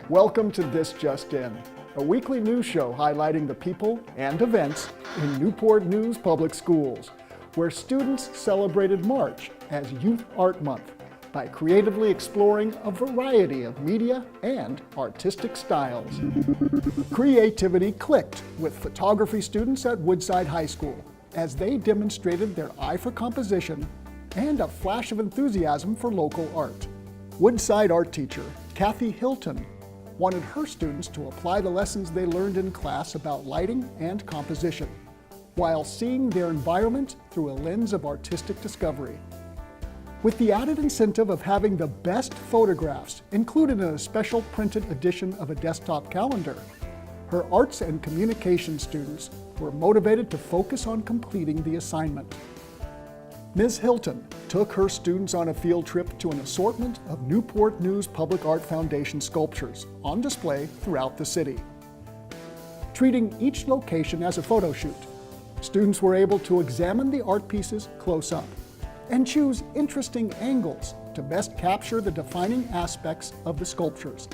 Welcome to This Just In, a weekly news show highlighting the people and events in Newport News Public Schools, where students celebrated March as Youth Art Month by creatively exploring a variety of media and artistic styles. Creativity clicked with photography students at Woodside High School as they demonstrated their eye for composition and a flash of enthusiasm for local art. Woodside art teacher Kathy Hilton wanted her students to apply the lessons they learned in class about lighting and composition, while seeing their environment through a lens of artistic discovery. With the added incentive of having the best photographs included in a special printed edition of a desktop calendar, her arts and communication students were motivated to focus on completing the assignment. Ms. Hilton took her students on a field trip to an assortment of Newport News Public Art Foundation sculptures on display throughout the city. Treating each location as a photo shoot, students were able to examine the art pieces close up and choose interesting angles to best capture the defining aspects of the sculptures.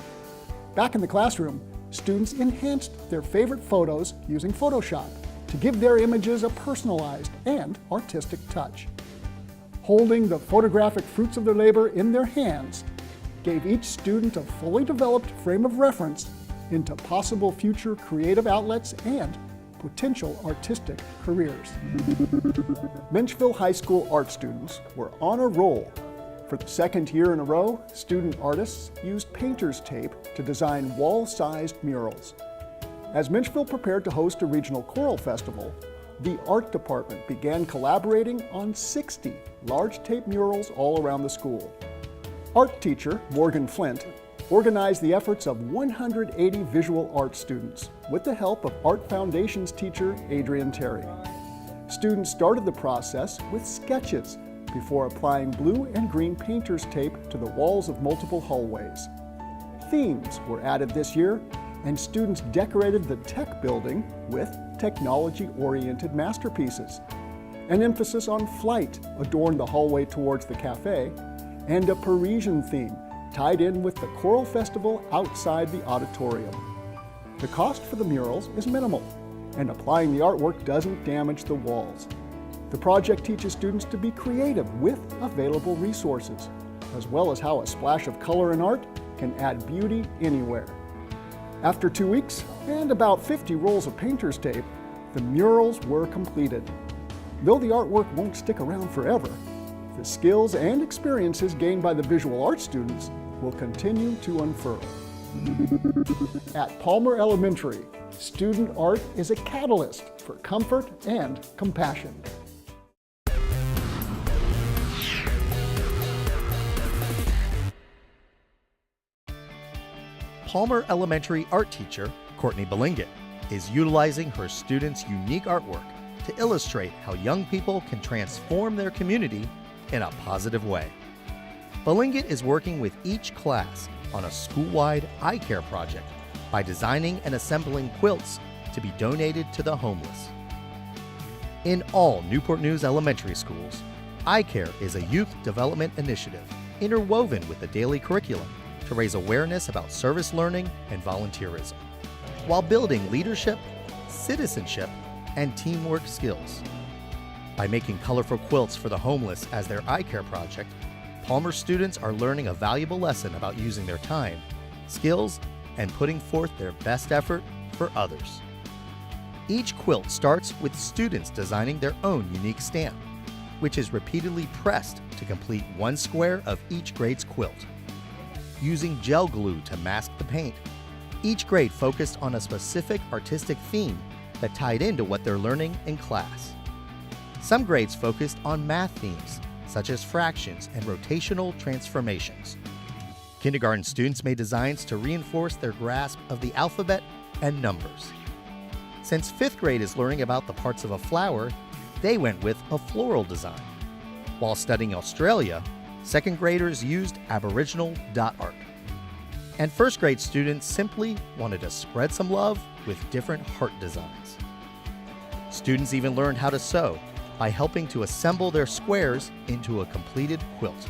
Back in the classroom, students enhanced their favorite photos using Photoshop to give their images a personalized and artistic touch. Holding the photographic fruits of their labor in their hands gave each student a fully developed frame of reference into possible future creative outlets and potential artistic careers. Menchville High School art students were on a roll. For the second year in a row, student artists used painter's tape to design wall-sized murals. As Menchville prepared to host a regional choral festival, the art department began collaborating on 60 large tape murals all around the school. Art teacher Morgan Flint organized the efforts of 180 visual art students with the help of Art Foundation's teacher Adrian Terry. Students started the process with sketches before applying blue and green painter's tape to the walls of multiple hallways. Themes were added this year, and students decorated the tech building with technology-oriented masterpieces. An emphasis on flight adorned the hallway towards the cafe, and a Parisian theme tied in with the choral festival outside the auditorium. The cost for the murals is minimal, and applying the artwork doesn't damage the walls. The project teaches students to be creative with available resources, as well as how a splash of color in art can add beauty anywhere. After 2 weeks and about 50 rolls of painter's tape, the murals were completed. Though the artwork won't stick around forever, the skills and experiences gained by the visual arts students will continue to unfurl. At Palmer Elementary, student art is a catalyst for comfort and compassion. Palmer Elementary art teacher Courtney Belingett is utilizing her students' unique artwork to illustrate how young people can transform their community in a positive way. Belingett is working with each class on a school-wide eye care project by designing and assembling quilts to be donated to the homeless. In all Newport News elementary schools, eye care is a youth development initiative interwoven with the daily curriculum to raise awareness about service learning and volunteerism, while building leadership, citizenship, and teamwork skills. By making colorful quilts for the homeless as their eye care project, Palmer students are learning a valuable lesson about using their time, skills, and putting forth their best effort for others. Each quilt starts with students designing their own unique stamp, which is repeatedly pressed to complete one square of each grade's quilt. Using gel glue to mask the paint, each grade focused on a specific artistic theme that tied into what they're learning in class. Some grades focused on math themes, such as fractions and rotational transformations. Kindergarten students made designs to reinforce their grasp of the alphabet and numbers. Since 5th grade is learning about the parts of a flower, they went with a floral design. While studying Australia, 2nd graders used Aboriginal dot art. And 1st grade students simply wanted to spread some love with different heart designs. Students even learned how to sew by helping to assemble their squares into a completed quilt.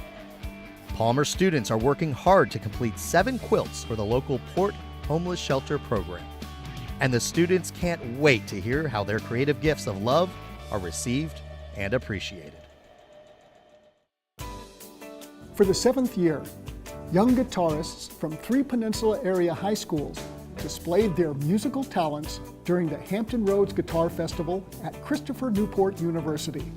Palmer students are working hard to complete 7 quilts for the local Port Homeless Shelter program. And the students can't wait to hear how their creative gifts of love are received and appreciated. For the 7th year, young guitarists from 3 Peninsula area high schools displayed their musical talents during the Hampton Roads Guitar Festival at Christopher Newport University.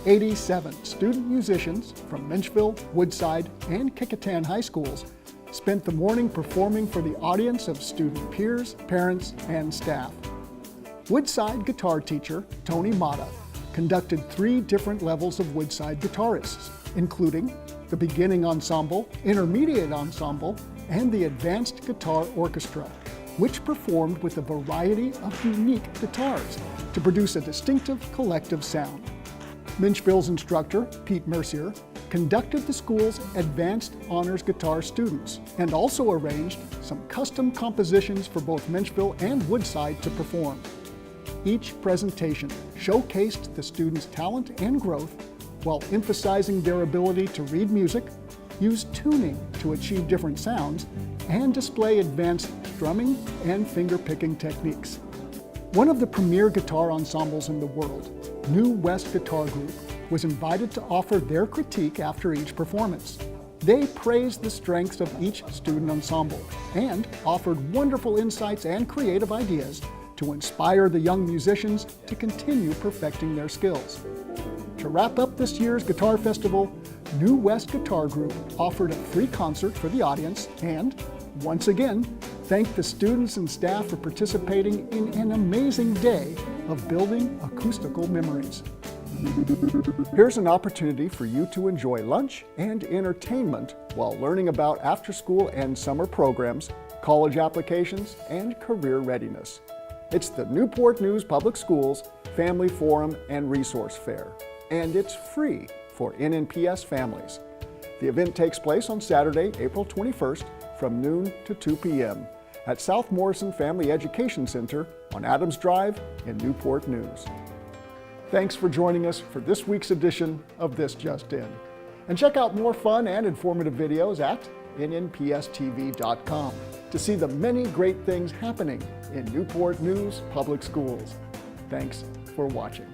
87 student musicians from Menchville, Woodside, and Kecoughtan high schools spent the morning performing for the audience of student peers, parents, and staff. Woodside guitar teacher Tony Mata conducted 3 different levels of Woodside guitarists, including the beginning ensemble, intermediate ensemble, and the advanced guitar orchestra, which performed with a variety of unique guitars to produce a distinctive collective sound. Menchville's instructor, Pete Mercier, conducted the school's advanced honors guitar students and also arranged some custom compositions for both Menchville and Woodside to perform. Each presentation showcased the students' talent and growth while emphasizing their ability to read music, use tuning to achieve different sounds, and display advanced strumming and finger-picking techniques. One of the premier guitar ensembles in the world, New West Guitar Group, was invited to offer their critique after each performance. They praised the strengths of each student ensemble and offered wonderful insights and creative ideas to inspire the young musicians to continue perfecting their skills. To wrap up this year's Guitar Festival, New West Guitar Group offered a free concert for the audience and, once again, thanked the students and staff for participating in an amazing day of building acoustical memories. Here's an opportunity for you to enjoy lunch and entertainment while learning about after-school and summer programs, college applications, and career readiness. It's the Newport News Public Schools Family Forum and Resource Fair, and it's free for NNPS families. The event takes place on Saturday, April 21st from noon to 2 p.m. at South Morrison Family Education Center on Adams Drive in Newport News. Thanks for joining us for this week's edition of This Just In. And check out more fun and informative videos at nnpstv.com to see the many great things happening in Newport News Public Schools. Thanks for watching.